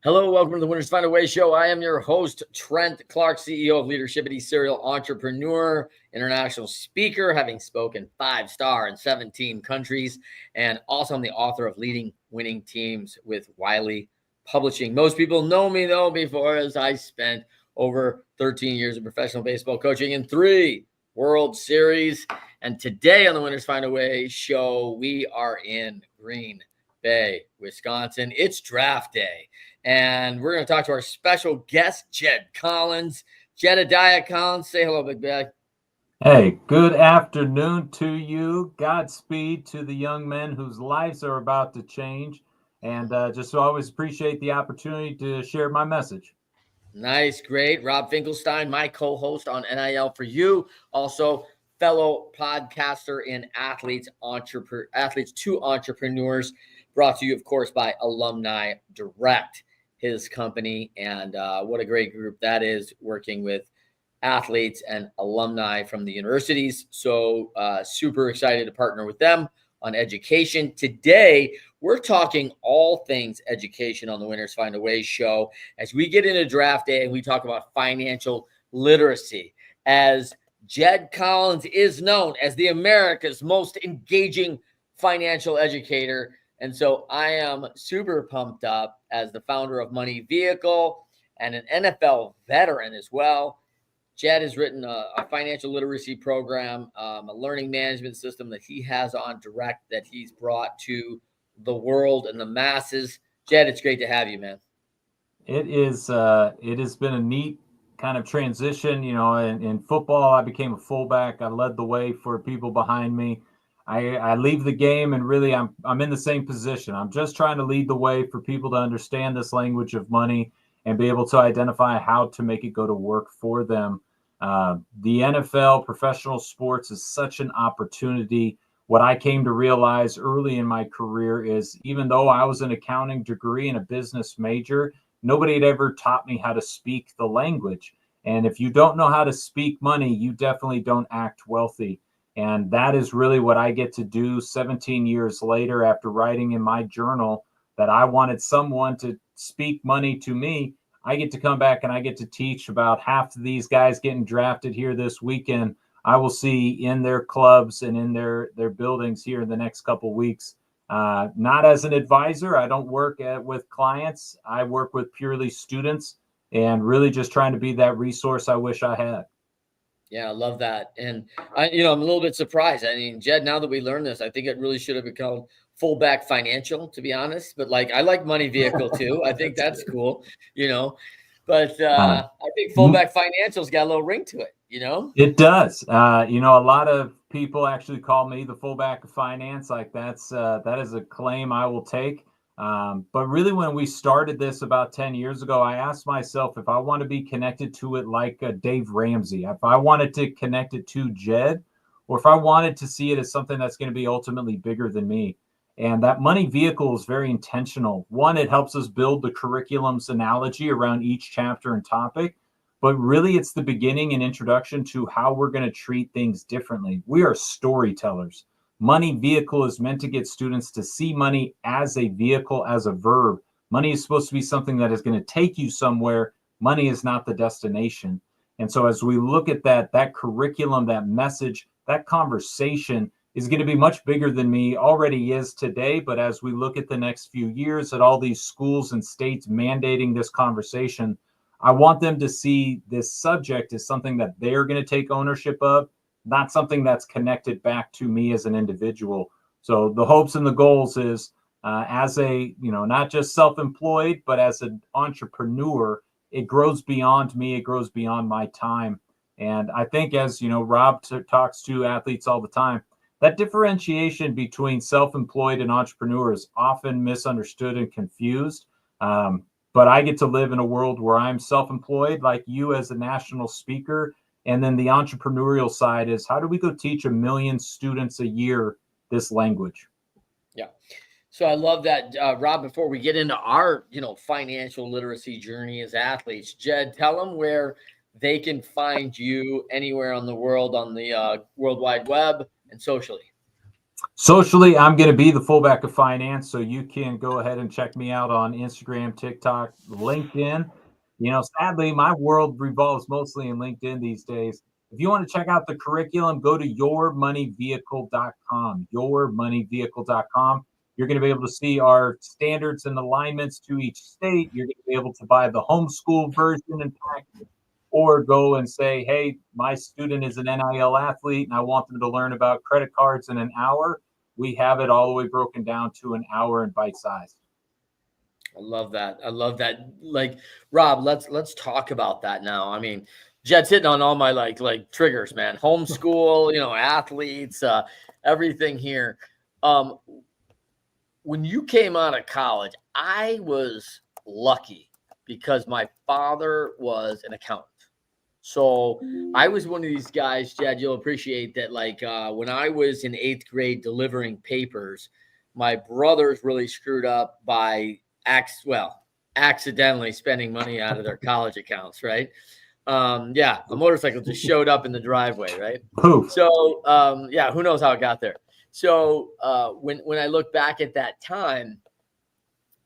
Hello, welcome to the Winners Find a Way show. I am your host, Trent Clark, CEO of Leadershipity, serial entrepreneur, international speaker, having spoken 5-star in 17 countries, and also I'm the author of Leading Winning Teams with Wiley Publishing. Most people know me, though, before as I spent over 13 years of professional baseball coaching in 3 World Series. And today on the Winners Find a Way show, we are in Green Bay, Wisconsin. It's draft day. And we're going to talk to our special guest, Jeb Collins. Jedediah Collins, say hello, big bag. Hey, good afternoon to you. Godspeed to the young men whose lives are about to change. And just always appreciate the opportunity to share my message. Nice, great. Rob Finkelstein, my co-host on NIL for You. Also, fellow podcaster in Athletes to Entrepreneurs, brought to you, of course, by Alumni Direct, his company. And what a great group that is, working with athletes and alumni from the universities. So super excited to partner with them on education. Today, we're talking all things education on the Winners Find a Way show as we get into draft day and we talk about financial literacy. As Jeb Collins is known as the America's most engaging financial educator. And so I am super pumped up as the founder of Money Vehicle and an NFL veteran as well. Jed has written a financial literacy program, a learning management system that he has on direct that he's brought to the world and the masses. Jed, it's great to have you, man. It has been a neat kind of transition. You know, in football, I became a fullback. I led the way for people behind me. I leave the game and really I'm in the same position. I'm just trying to lead the way for people to understand this language of money and be able to identify how to make it go to work for them. The NFL, professional sports, is such an opportunity. What I came to realize early in my career is even though I was an accounting degree and a business major, nobody had ever taught me how to speak the language. And if you don't know how to speak money, you definitely don't act wealthy. And that is really what I get to do 17 years later after writing in my journal that I wanted someone to speak money to me. I get to come back and I get to teach about half of these guys getting drafted here this weekend. I will see in their clubs and in their buildings here in the next couple of weeks. Not as an advisor. I don't work with clients. I work with purely students and really just trying to be that resource I wish I had. Yeah, I love that. And I'm a little bit surprised. I mean, Jed, now that we learned this, I think it really should have been called fullback financial, to be honest. But I like Money Vehicle too. I think that's cool, But I think fullback financial's got a little ring to it, It does. A lot of people actually call me the fullback of finance. That is a claim I will take. But really, when we started this about 10 years ago, I asked myself if I want to be connected to it like Dave Ramsey, if I wanted to connect it to Jed, or if I wanted to see it as something that's going to be ultimately bigger than me. And that Money Vehicle is very intentional. One, it helps us build the curriculum's analogy around each chapter and topic. But really, it's the beginning and introduction to how we're going to treat things differently. We are storytellers. Money Vehicle is meant to get students to see money as a vehicle, as a verb. Money is supposed to be something that is going to take you somewhere. Money is not the destination. And so as we look at that curriculum, that message, that conversation is going to be much bigger than me, already is today. But as we look at the next few years at all these schools and states mandating this conversation, I want them to see this subject as something that they're going to take ownership of, not something that's connected back to me as an individual. So the hopes and the goals is as a, not just self-employed, but as an entrepreneur, it grows beyond me. It grows beyond my time. And I think as, Rob talks to athletes all the time, that differentiation between self-employed and entrepreneur is often misunderstood and confused. But I get to live in a world where I'm self-employed, like you as a national speaker. And then the entrepreneurial side is how do we go teach 1 million students a year this language? Yeah. So I love that, Rob, before we get into our, financial literacy journey as athletes, Jed, tell them where they can find you anywhere on the world, on the World Wide Web and socially. Socially, I'm going to be the fullback of finance, so you can go ahead and check me out on Instagram, TikTok, LinkedIn. Sadly, my world revolves mostly in LinkedIn these days. If you want to check out the curriculum, go to yourmoneyvehicle.com, yourmoneyvehicle.com. You're going to be able to see our standards and alignments to each state. You're going to be able to buy the homeschool version and package, or go and say, hey, my student is an NIL athlete and I want them to learn about credit cards in an hour. We have it all the way broken down to an hour and bite size. I love that. I love that. Like, Rob, let's talk about that now. I mean, Jed's hitting on all my like triggers, man. Homeschool, athletes, everything here. When you came out of college, I was lucky because my father was an accountant. So I was one of these guys, Jed, you'll appreciate that. Like when I was in 8th grade delivering papers, my brothers really screwed up by accidentally spending money out of their college accounts, right? A motorcycle just showed up in the driveway, right? Poof. So who knows how it got there? So when I look back at that time,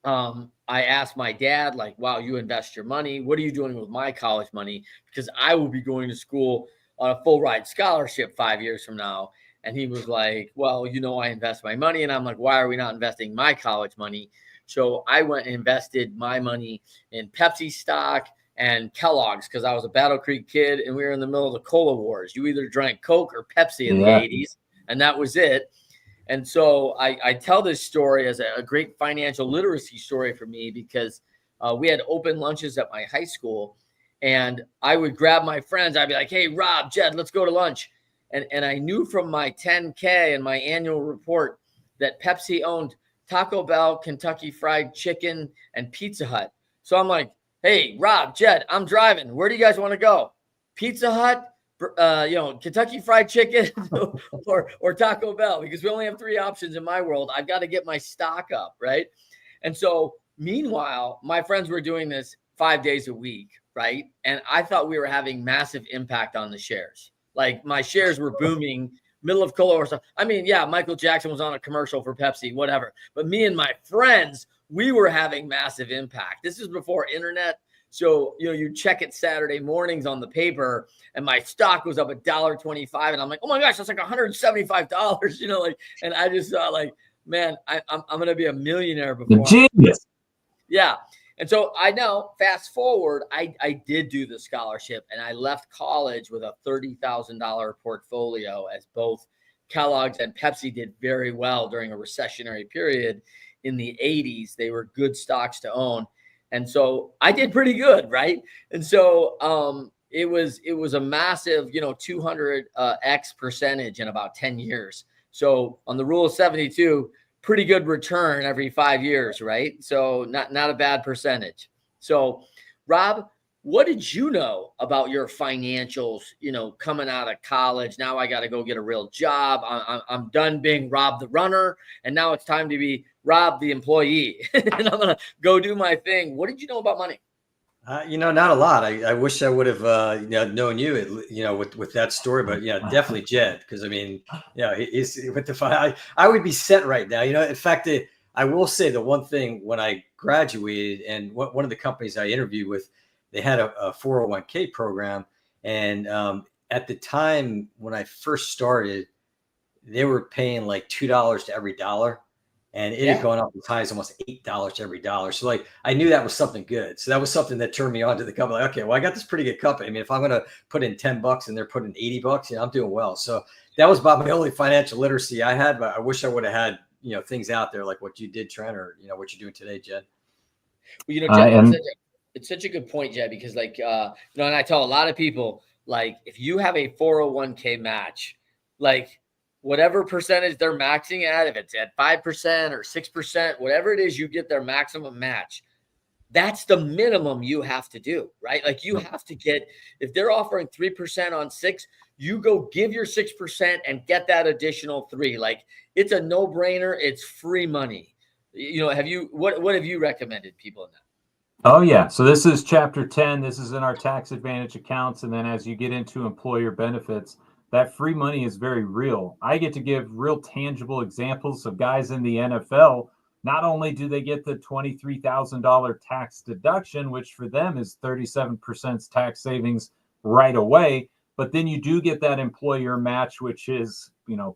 I asked my dad, like, wow, you invest your money. What are you doing with my college money? Because I will be going to school on a full ride scholarship 5 years from now. And he was like, well, I invest my money. And I'm like, why are we not investing my college money? So I went and invested my money in Pepsi stock and Kellogg's because I was a Battle Creek kid and we were in the middle of the cola wars. You either drank Coke or Pepsi in the 80s, and that was it. And so I tell this story as a great financial literacy story for me because we had open lunches at my high school, and I would grab my friends. I'd be like, hey, Rob, Jed, let's go to lunch. And I knew from my 10K and my annual report that Pepsi owned Taco Bell, Kentucky Fried Chicken, and Pizza Hut. So I'm like, hey, Rob, Jed, I'm driving. Where do you guys want to go? Pizza Hut, Kentucky Fried Chicken or Taco Bell, because we only have 3 options in my world. I've got to get my stock up, right? And so meanwhile, my friends were doing this 5 days a week, right? And I thought we were having massive impact on the shares. Like my shares were booming, middle of cola or stuff. I mean, yeah, Michael Jackson was on a commercial for Pepsi, whatever. But me and my friends, we were having massive impact. This is before internet. So, you check it Saturday mornings on the paper, and my stock was up $1.25. And I'm like, oh my gosh, that's like $175, and I just thought like, man, I'm going to be a millionaire before. Genius. Yeah. And so I know, fast forward, I did do the scholarship, and I left college with a $30,000 portfolio, as both Kellogg's and Pepsi did very well during a recessionary period in the 80s. They were good stocks to own. And so I did pretty good, right? And so it was a massive, 200x percentage in about 10 years. So on the rule of 72, pretty good return every 5 years, right? So not a bad percentage. So Rob, what did you know about your financials, coming out of college? Now I got to go get a real job. I'm done being Rob the runner, and now it's time to be Rob the employee. And I'm going to go do my thing. What did you know about money? Not a lot. I wish I would have, known you, with that story, but definitely Jed. Cause I mean, he's with the I would be set right now. In fact, I will say the one thing when I graduated and one of the companies I interviewed with, they had a 401k program. And at the time when I first started, they were paying like $2 to every dollar. And it had gone up as high as almost $8 every dollar. So like, I knew that was something good. So that was something that turned me on to the company. Like, okay, well, I got this pretty good company. I mean, if I'm going to put in $10 and they're putting $80, I'm doing well. So that was about my only financial literacy I had, but I wish I would have had, things out there like what you did, Trent, or, what you're doing today, Jed. Well, Jed, it's such a good point, Jed, because like, and I tell a lot of people, like, if you have a 401k match, like, whatever percentage they're maxing at, if it's at 5% or 6%, whatever it is, you get their maximum match. That's the minimum you have to do, right? Like you have to get, if they're offering 3% on 6, you go give your 6% and get that additional 3. Like it's a no-brainer. It's free money. What have you recommended people in that? Oh yeah. So this is chapter 10. This is in our tax advantage accounts. And then as you get into employer benefits, that free money is very real. I get to give real tangible examples of guys in the NFL. Not only do they get the $23,000 tax deduction, which for them is 37% tax savings right away, but then you do get that employer match, which is,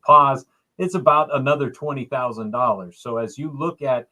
pause, it's about another $20,000. So as you look at,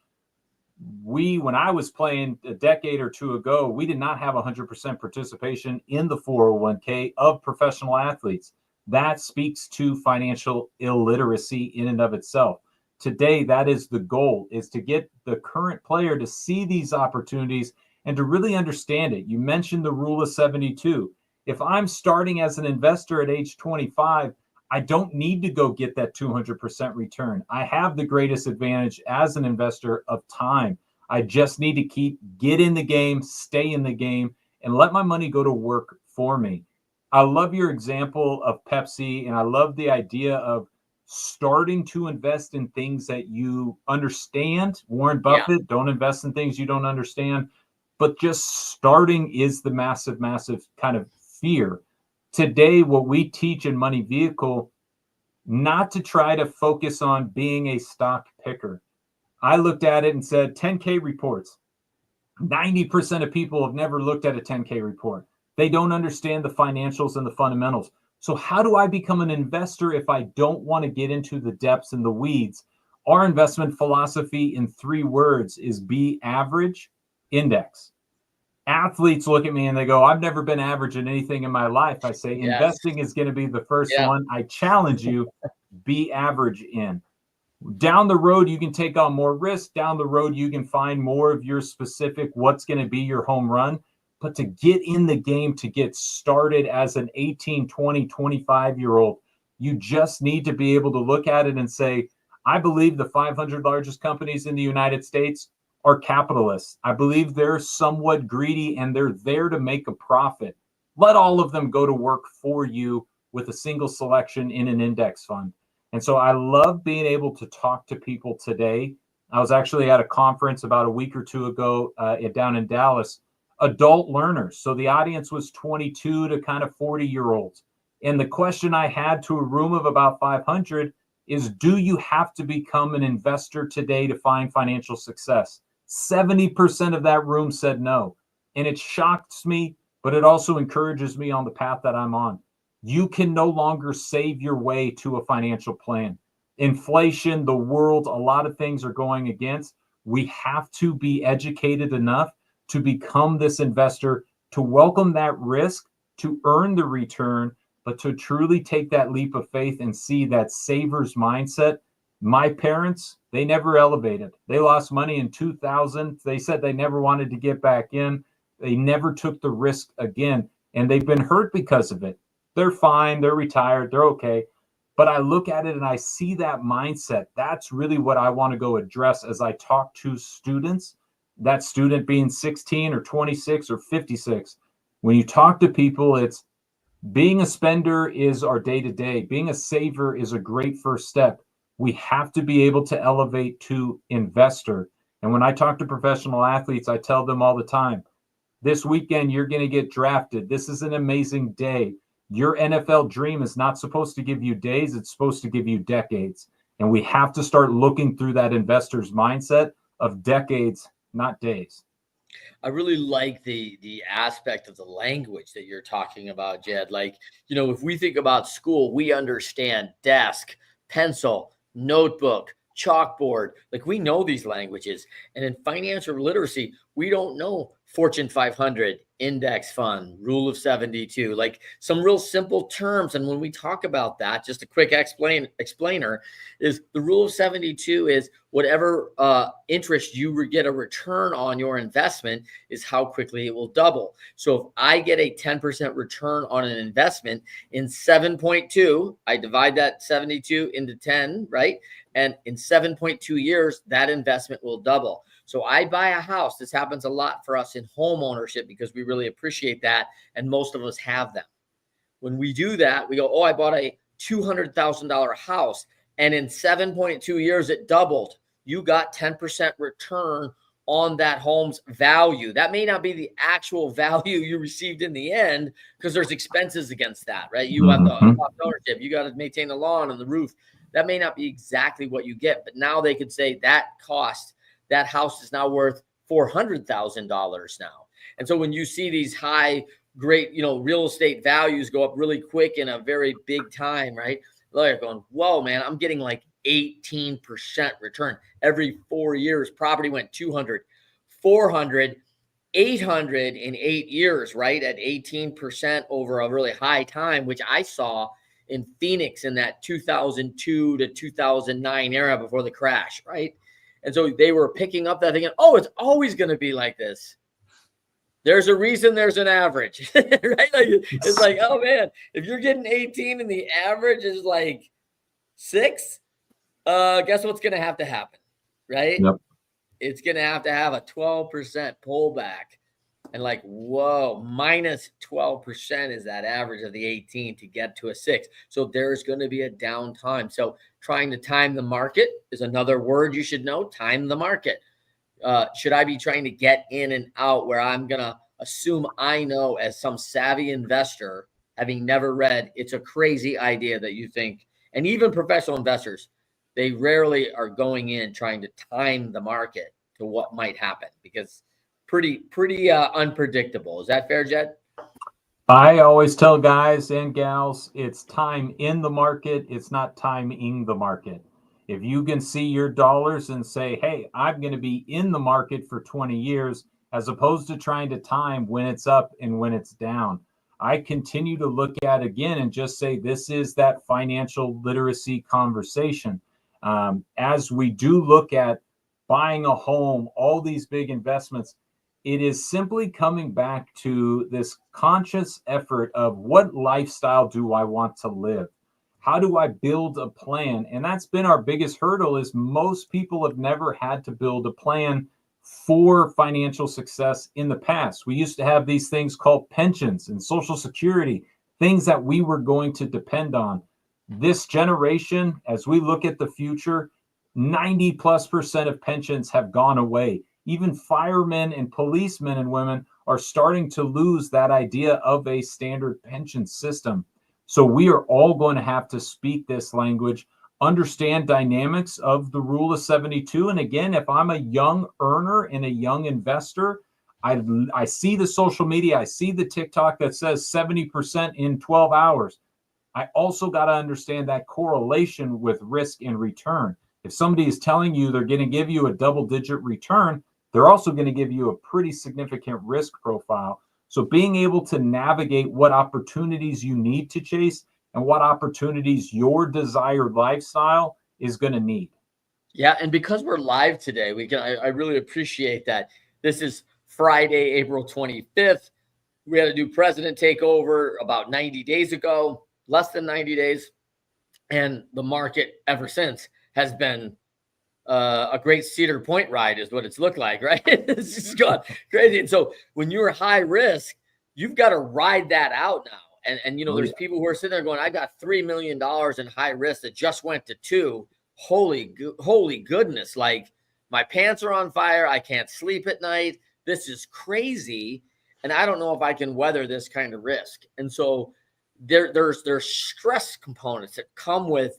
when I was playing a decade or two ago, we did not have 100% participation in the 401k of professional athletes. That speaks to financial illiteracy in and of itself. Today, that is the goal, is to get the current player to see these opportunities and to really understand it. You mentioned the rule of 72. If I'm starting as an investor at age 25, I don't need to go get that 200% return. I have the greatest advantage as an investor of time. I just need to get in the game, stay in the game, and let my money go to work for me. I love your example of Pepsi, and I love the idea of starting to invest in things that you understand. Warren Buffett, don't invest in things you don't understand, but just starting is the massive, massive kind of fear. Today, what we teach in Money Vehicle, not to try to focus on being a stock picker. I looked at it and said 10K reports. 90% of people have never looked at a 10K report. They don't understand the financials and the fundamentals. So how do I become an investor if I don't want to get into the depths and the weeds? Our investment philosophy in 3 words is be average, index. Athletes look at me and they go, I've never been average in anything in my life. I say, investing is going to be the first one. I challenge you, be average in. Down the road, you can take on more risk. Down the road, you can find more of your specific, what's going to be your home run. But to get in the game, to get started as an 18, 20, 25-year-old, you just need to be able to look at it and say, I believe the 500 largest companies in the United States are capitalists. I believe they're somewhat greedy and they're there to make a profit. Let all of them go to work for you with a single selection in an index fund. And so I love being able to talk to people today. I was actually at a conference about a week or two ago down in Dallas, adult learners. So the audience was 22 to kind of 40-year-olds. And the question I had to a room of about 500 is, do you have to become an investor today to find financial success? 70% of that room said no. And it shocks me, but it also encourages me on the path that I'm on. You can no longer save your way to a financial plan. Inflation, the world, a lot of things are going against. We have to be educated enough to become this investor, to welcome that risk, to earn the return, but to truly take that leap of faith and see that saver's mindset. My parents, they never elevated. They lost money in 2000. They said they never wanted to get back in. They never took the risk again, and they've been hurt because of it. They're fine. They're retired. They're okay. But I look at it and I see that mindset. That's really what I want to go address as I talk to students, that student being 16 or 26 or 56. When you talk to people, it's being a spender is our day-to-day. Being a saver is a great first step. We have to be able to elevate to investor. And when I talk to professional athletes, I tell them all the time, this weekend, you're going to get drafted. This is an amazing day. Your NFL dream is not supposed to give you days. It's supposed to give you decades. And we have to start looking through that investor's mindset of decades, not days. I really like the aspect of the language that you're talking about, Jed. Like, if we think about school, we understand desk, pencil, notebook, chalkboard. Like, we know these languages. And in financial literacy, we don't know Fortune 500, index fund, rule of 72, like some real simple terms. And when we talk about that, just a quick explainer is the rule of 72 is whatever interest you get a return on your investment is how quickly it will double. So if I get a 10% return on an investment in 7.2, I divide that 72 into 10, right? And in 7.2 years, that investment will double. So I buy a house. This happens a lot for us in home ownership because we really appreciate that. And most of us have them. When we do that, we go, oh, I bought a $200,000 house. And in 7.2 years, it doubled. You got 10% return on that home's value. That may not be the actual value you received in the end, because there's expenses against that, right? You have the cost ownership, you got to maintain the lawn and the roof. That may not be exactly what you get, but now they could say that cost, that house is now worth $400,000 now. And so when you see these high, great, real estate values go up really quick in a very big time, right? They're going, whoa, man, I'm getting like 18% return every 4 years. Property went 200, 400, 800 in 8 years, right? At 18% over a really high time, which I saw in Phoenix in that 2002 to 2009 era before the crash, right? And so they were picking up that thing, oh, it's always going to be like this. There's a reason there's an average, right? Like, it's like, oh man, if you're getting 18 and the average is like 6, guess what's going to happen, right? Yep. It's going to have a 12% pullback. And like, whoa, minus 12% is that average of the 18 to get to a 6. So there's going to be a downtime. So trying to time the market is another word you should know. Time the market. Should I be trying to get in and out where I'm going to assume I know, as some savvy investor, having never read, it's a crazy idea that you think, and even professional investors, they rarely are going in trying to time the market to what might happen, because pretty unpredictable. Is that fair, Jed? I always tell guys and gals, it's time in the market. It's not timing the market. If you can see your dollars and say, hey, I'm going to be in the market for 20 years, as opposed to trying to time when it's up and when it's down. I continue to look at again and just say, this is that financial literacy conversation. As we do look at buying a home, all these big investments, it is simply coming back to this conscious effort of what lifestyle do I want to live? How do I build a plan? And that's been our biggest hurdle, is most people have never had to build a plan for financial success in the past. We used to have these things called pensions and Social Security, things that we were going to depend on. This generation, as we look at the future, 90+% of pensions have gone away. Even firemen and policemen and women are starting to lose that idea of a standard pension system. So we are all going to have to speak this language, understand dynamics of the rule of 72. And again, if I'm a young earner and a young investor, I see the social media, I see the TikTok that says 70% in 12 hours. I also got to understand that correlation with risk and return. If somebody is telling you they're going to give you a double-digit return, they're also going to give you a pretty significant risk profile. So being able to navigate what opportunities you need to chase and what opportunities your desired lifestyle is going to need. Yeah, and because we're live today, I really appreciate that. This is Friday, April 25th. We had a new president take over about 90 days ago, less than 90 days. And the market ever since has been a great Cedar Point ride, is what it's looked like, right? It's just gone crazy. And so when you're high risk, you've got to ride that out now. And there's people who are sitting there going, I got $3 million in high risk that just went to 2. Holy goodness. Like, my pants are on fire. I can't sleep at night. This is crazy. And I don't know if I can weather this kind of risk. And so there's stress components that come with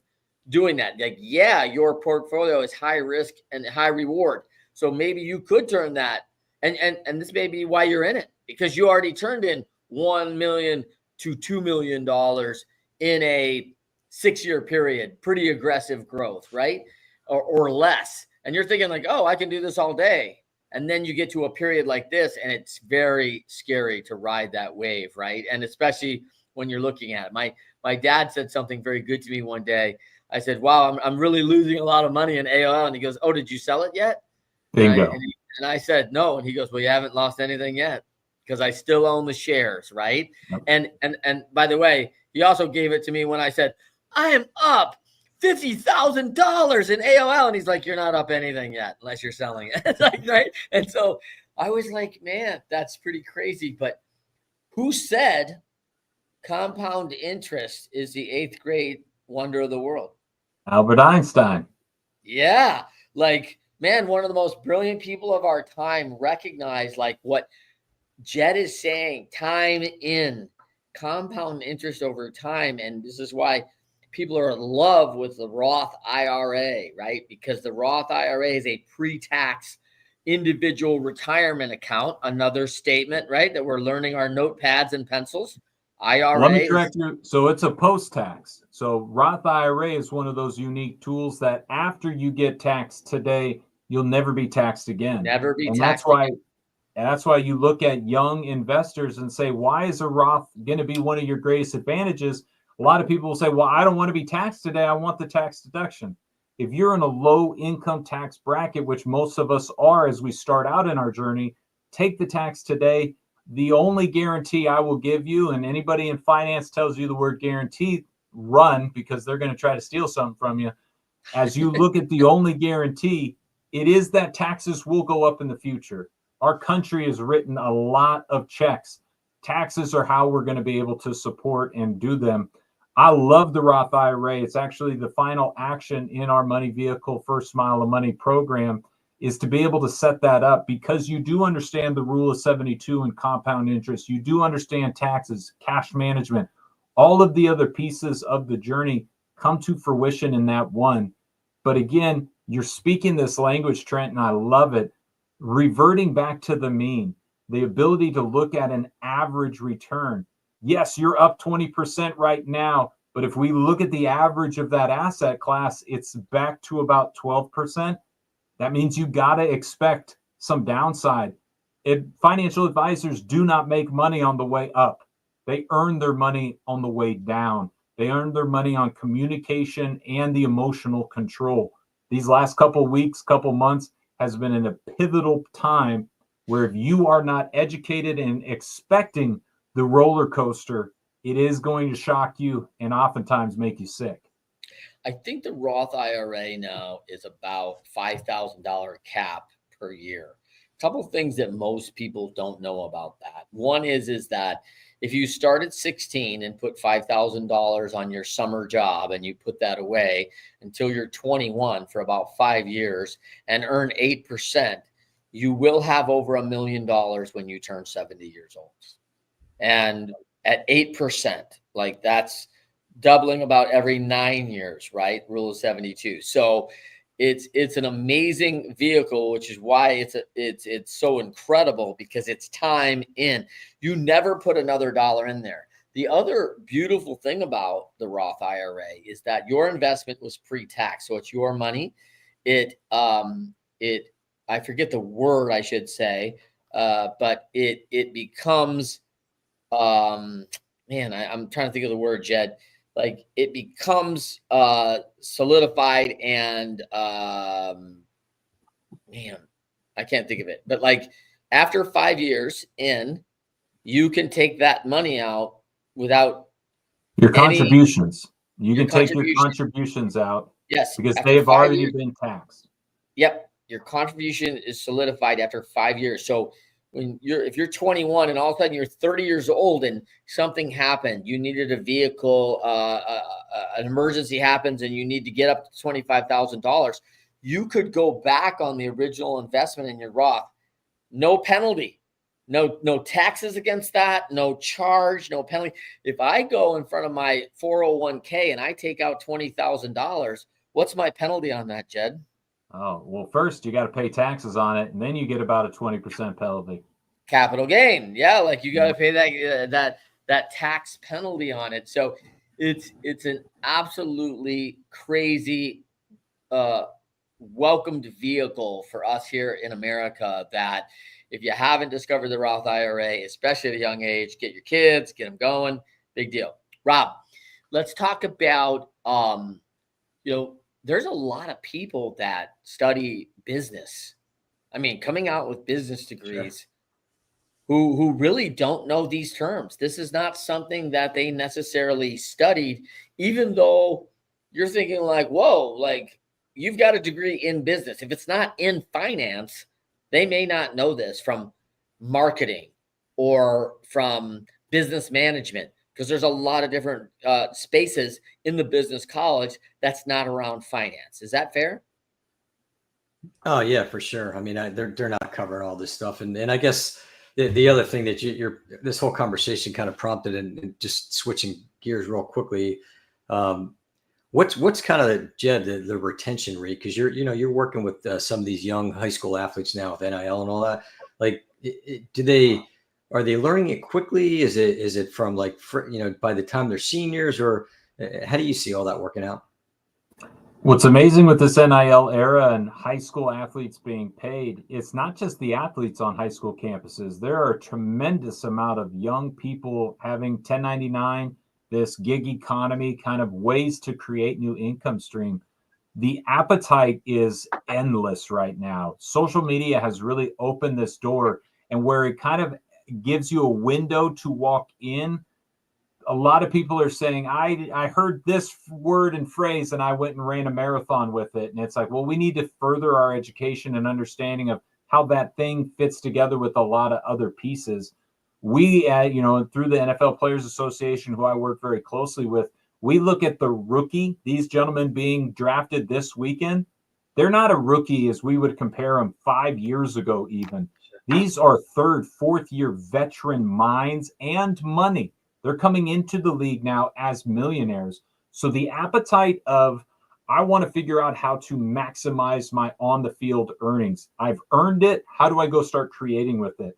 doing that. Like, yeah, your portfolio is high risk and high reward. So maybe you could turn that. And this may be why you're in it, because you already turned in $1 million to $2 million in a 6-year period. Pretty aggressive growth, right? Or less. And you're thinking like, oh, I can do this all day. And then you get to a period like this, and it's very scary to ride that wave, right? And especially when you're looking at it. My dad said something very good to me one day. I said, wow, I'm really losing a lot of money in AOL. And he goes, oh, did you sell it yet? Bingo. And I said, no. And he goes, well, you haven't lost anything yet, because I still own the shares, right? Yep. And by the way, he also gave it to me when I said, I am up $50,000 in AOL. And he's like, you're not up anything yet unless you're selling it. Like, right? And so I was like, man, that's pretty crazy. But who said compound interest is the 8th grade wonder of the world? Albert Einstein. Yeah. Like, man, one of the most brilliant people of our time recognize like what Jed is saying, time in, compound interest over time. And this is why people are in love with the Roth IRA, right? Because the Roth IRA is a pre-tax individual retirement account. Another statement, right? That we're learning our notepads and pencils. IRA. Let me correct you. So it's a post-tax. So Roth IRA is one of those unique tools that after you get taxed today, you'll never be taxed again. Never be and taxed. That's why you look at young investors and say, why is a Roth going to be one of your greatest advantages? A lot of people will say, well, I don't want to be taxed today. I want the tax deduction. If you're in a low income tax bracket, which most of us are as we start out in our journey, take the tax today. The only guarantee I will give you, and anybody in finance tells you the word guarantee, run, because they're going to try to steal something from you. As you look at the only guarantee, it is that taxes will go up in the future. Our country has written a lot of checks. Taxes are how we're going to be able to support and do them. I love the Roth IRA. It's actually the final action in our money vehicle, First Mile of Money program, is to be able to set that up, because you do understand the rule of 72 and compound interest. You do understand taxes, cash management, all of the other pieces of the journey come to fruition in that one. But again, you're speaking this language, Trent, and I love it. Reverting back to the mean, the ability to look at an average return. Yes, you're up 20% right now, but if we look at the average of that asset class, it's back to about 12%. That means you got to expect some downside. Financial advisors do not make money on the way up. They earn their money on the way down. They earn their money on communication and the emotional control. These last couple weeks, couple months has been in a pivotal time where if you are not educated and expecting the roller coaster, it is going to shock you and oftentimes make you sick. I think the Roth IRA now is about $5,000 cap per year. A couple of things that most people don't know about that. One is that if you start at 16 and put $5,000 on your summer job and you put that away until you're 21 for about 5 years and earn 8%, you will have over $1 million when you turn 70 years old. And at 8%, like that's doubling about every 9 years, right? Rule of 72. So it's an amazing vehicle, which is why it's so incredible, because it's time in. You never put another dollar in there. The other beautiful thing about the Roth IRA is that your investment was pre-tax, so it's your money. I forget the word I should say, but it becomes I'm trying to think of the word, Jed. Like it becomes solidified and I can't think of it. But like after 5 years in, you can take that money out without your contributions. You can take your contributions out. Yes, because they have already been taxed. Yep, your contribution is solidified after 5 years. So if you're 21 and all of a sudden you're 30 years old and something happened, you needed a vehicle, an emergency happens and you need to get up to $25,000, you could go back on the original investment in your Roth. No penalty, no taxes against that, no charge, no penalty. If I go in front of my 401k and I take out $20,000, what's my penalty on that, Jed? Oh, well, first you got to pay taxes on it, and then you get about a 20% penalty. Capital gain. Yeah, like you got to pay that tax penalty on it. So it's an absolutely crazy welcomed vehicle for us here in America, that if you haven't discovered the Roth IRA, especially at a young age, get your kids, get them going. Big deal. Rob, let's talk about there's a lot of people that study business. I mean, coming out with business degrees, sure, who really don't know these terms. This is not something that they necessarily studied, even though you're thinking like, whoa, like you've got a degree in business. If it's not in finance, they may not know this from marketing or from business management, because there's a lot of different spaces in the business college that's not around finance. Is that fair? Oh yeah, for sure. I mean, they're not covering all this stuff, and I guess the other thing that you're this whole conversation kind of prompted, and just switching gears real quickly. Um, what's kind of, Jed, the retention rate? Because you're working with some of these young high school athletes now with NIL and all that. Like, are they learning it quickly? Is it from like by the time they're seniors, or how do you see all that working out? What's amazing with this NIL era and high school athletes being paid, it's not just the athletes on high school campuses. There are a tremendous amount of young people having 1099, this gig economy, kind of ways to create new income stream. The appetite is endless right now. Social media has really opened this door, and where it kind of gives you a window to walk in, a lot of people are saying, I heard this word and phrase and I went and ran a marathon with it. And it's like, well, we need to further our education and understanding of how that thing fits together with a lot of other pieces. We, through the NFL Players Association, who I work very closely with, we look at the rookie, these gentlemen being drafted this weekend. They're not a rookie as we would compare them 5 years ago, even. These are third, fourth year veteran minds and money. They're coming into the league now as millionaires. So the appetite of, I want to figure out how to maximize my on the field earnings. I've earned it. How do I go start creating with it?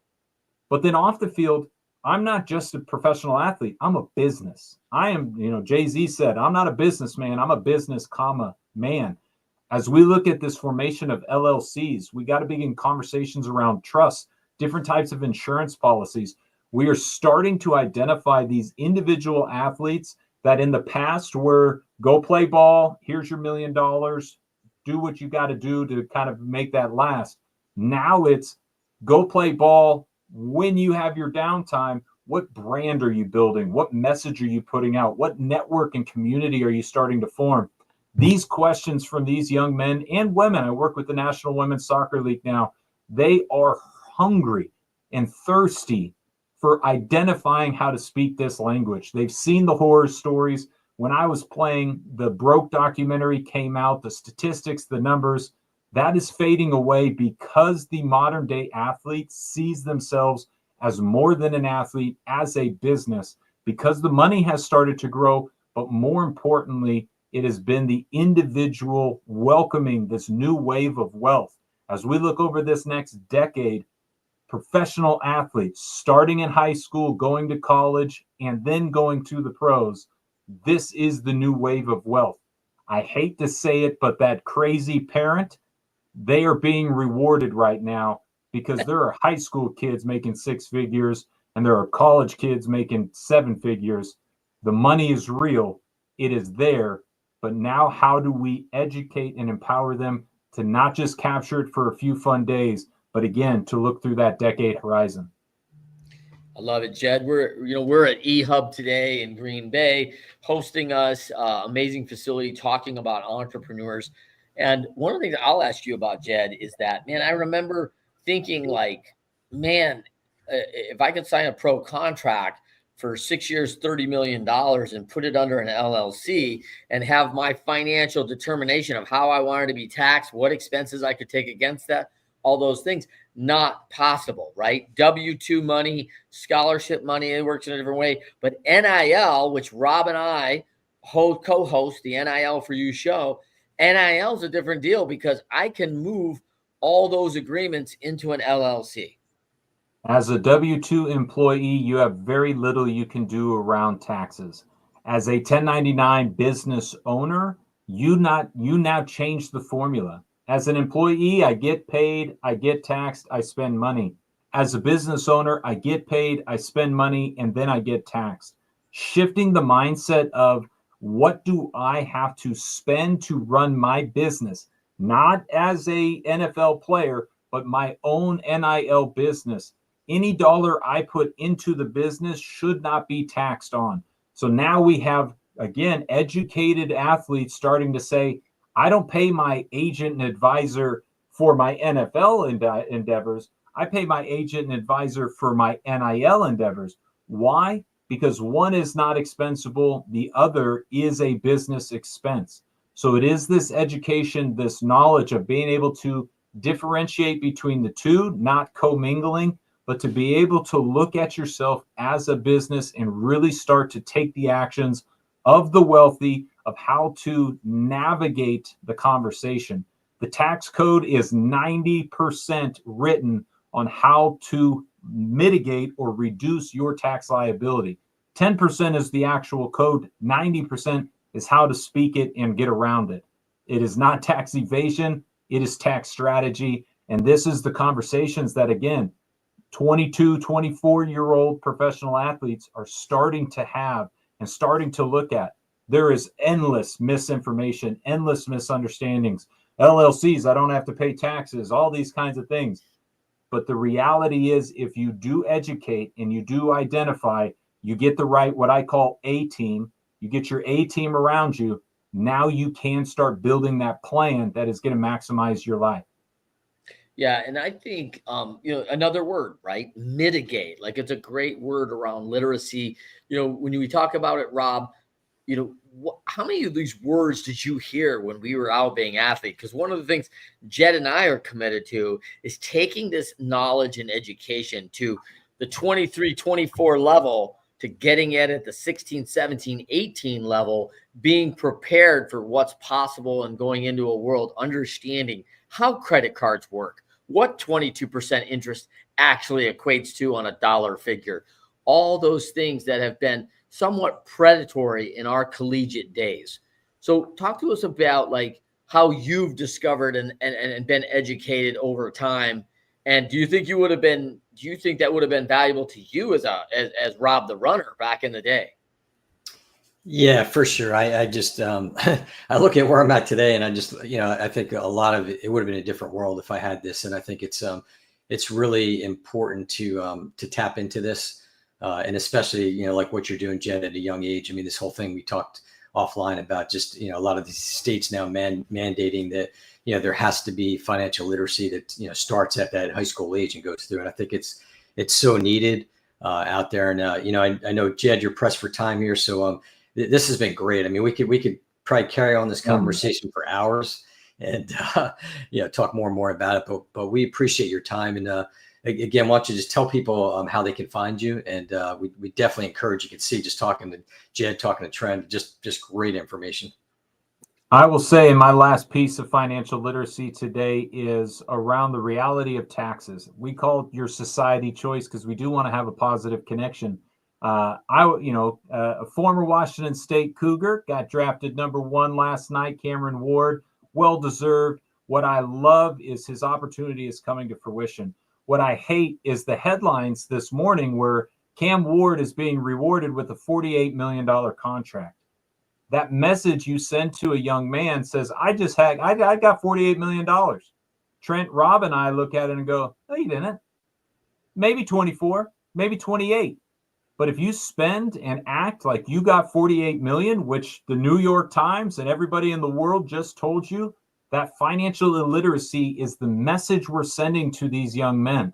But then off the field, I'm not just a professional athlete. I'm a business. I am, Jay-Z said, I'm not a businessman. I'm a business, man. As we look at this formation of LLCs, we got to begin conversations around trust, different types of insurance policies. We are starting to identify these individual athletes that in the past were go play ball, here's your $1 million, do what you got to do to kind of make that last. Now it's go play ball when you have your downtime. What brand are you building? What message are you putting out? What network and community are you starting to form? These questions from these young men and women, I work with the National Women's Soccer League now, they are hungry and thirsty for identifying how to speak this language. They've seen the horror stories. When I was playing, the Broke documentary came out, the statistics, the numbers, that is fading away because the modern day athlete sees themselves as more than an athlete, as a business, because the money has started to grow, but more importantly, it has been the individual welcoming this new wave of wealth. As we look over this next decade, professional athletes starting in high school, going to college, and then going to the pros, this is the new wave of wealth. I hate to say it, but that crazy parent, they are being rewarded right now because there are high school kids making 6 figures and there are college kids making 7 figures. The money is real. It is there. But now how do we educate and empower them to not just capture it for a few fun days, but again, to look through that decade horizon? I love it, Jed. We're at eHub today in Green Bay, hosting us, amazing facility, talking about entrepreneurs. And one of the things I'll ask you about, Jed, is that, man, I remember thinking like, man, if I could sign a pro contract for 6 years, $30 million and put it under an LLC and have my financial determination of how I wanted to be taxed, what expenses I could take against that, all those things, not possible, right? W-2 money, scholarship money, it works in a different way. But NIL, which Rob and I co-host the NIL for You show, NIL is a different deal because I can move all those agreements into an LLC. As a W-2 employee, you have very little you can do around taxes. As a 1099 business owner, you now change the formula. As an employee, I get paid, I get taxed, I spend money. As a business owner, I get paid, I spend money, and then I get taxed. Shifting the mindset of what do I have to spend to run my business, not as a NFL player, but my own NIL business. Any dollar I put into the business should not be taxed on. So now we have, again, educated athletes starting to say, I don't pay my agent and advisor for my NFL endeavors. I pay my agent and advisor for my NIL endeavors. Why? Because one is not expensible. The other is a business expense. So it is this education, this knowledge of being able to differentiate between the two, not commingling, but to be able to look at yourself as a business and really start to take the actions of the wealthy of how to navigate the conversation. The tax code is 90% written on how to mitigate or reduce your tax liability. 10% is the actual code. 90% is how to speak it and get around it. It is not tax evasion. It is tax strategy. And this is the conversations that, again, 22, 24-year-old professional athletes are starting to have and starting to look at. There is endless misinformation, endless misunderstandings. LLCs, I don't have to pay taxes, all these kinds of things. But the reality is, if you do educate and you do identify, you get the right, what I call A team, you get your A team around you, now you can start building that plan that is going to maximize your life. Yeah, and I think another word, right? Mitigate. Like, it's a great word around literacy. When we talk about it, Rob, how many of these words did you hear when we were out being athletes? Because one of the things Jed and I are committed to is taking this knowledge and education to the 23, 24 level, to getting it at the 16, 17, 18 level, being prepared for what's possible and going into a world, understanding how credit cards work, what 22% interest actually equates to on a dollar figure, all those things that have been somewhat predatory in our collegiate days. So talk to us about like how you've discovered and been educated over time. And do you think that would have been valuable to you as Rob the runner back in the day? Yeah, for sure. I just I look at where I'm at today, and I just I think a lot of it would have been a different world if I had this, and I think it's really important to tap into this, and especially like what you're doing, Jed, at a young age. I mean, this whole thing we talked offline about, just a lot of these states now mandating that there has to be financial literacy that starts at that high school age and goes through, and I think it's so needed out there. And I know, Jed, you're pressed for time here, so this has been great. I mean, we could probably carry on this conversation for hours and talk more and more about it. But we appreciate your time. And again, why don't you just tell people how they can find you? And we definitely encourage. You can see, just talking to Jed, talking to Trent, just great information. I will say my last piece of financial literacy today is around the reality of taxes. We call it your society choice because we do want to have a positive connection. A former Washington State Cougar, got drafted #1 last night, Cameron Ward, well-deserved. What I love is his opportunity is coming to fruition. What I hate is the headlines this morning where Cam Ward is being rewarded with a $48 million contract. That message you send to a young man says, I got $48 million. Trent, Rob, and I look at it and go, no, you didn't. Maybe 24, maybe 28. But if you spend and act like you got 48 million, which the New York Times and everybody in the world just told you, that financial illiteracy is the message we're sending to these young men.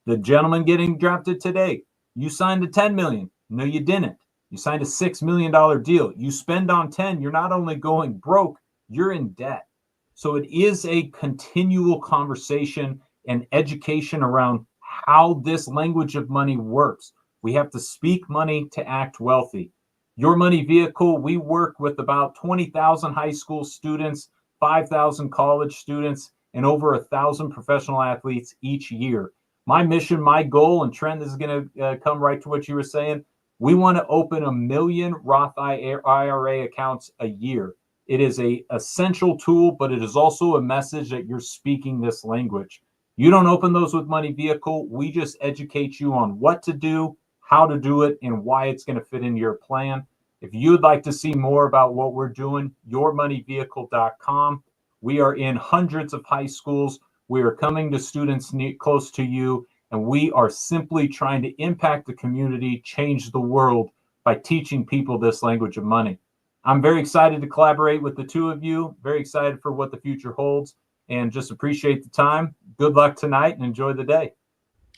The gentleman getting drafted today, you signed a 10 million. No, you didn't. You signed a $6 million deal. You spend on 10, you're not only going broke, you're in debt. So it is a continual conversation and education around how this language of money works. We have to speak money to act wealthy. Your Money Vehicle, we work with about 20,000 high school students, 5,000 college students, and over 1,000 professional athletes each year. My mission, my goal, and Trent, this is going to come right to what you were saying. We want to open 1 million Roth IRA accounts a year. It is an essential tool, but it is also a message that you're speaking this language. You don't open those with Money Vehicle. We just educate you on what to do, how to do it, and why it's going to fit into your plan. If you'd like to see more about what we're doing, yourmoneyvehicle.com. We are in hundreds of high schools. We are coming to students close to you, and we are simply trying to impact the community, change the world by teaching people this language of money. I'm very excited to collaborate with the two of you, very excited for what the future holds, and just appreciate the time. Good luck tonight and enjoy the day.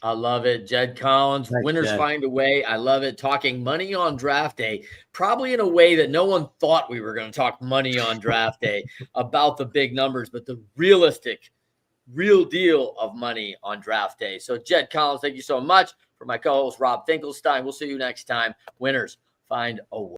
I love it. Jed Collins, Thanks, winners Jed. find a way. I love it. Talking money on draft day, probably in a way that no one thought we were going to talk money on draft day about the big numbers, but the realistic real deal of money on draft day. So Jed Collins, thank you so much. For my co-host, Rob Finkelstein, we'll see you next time. Winners find a way.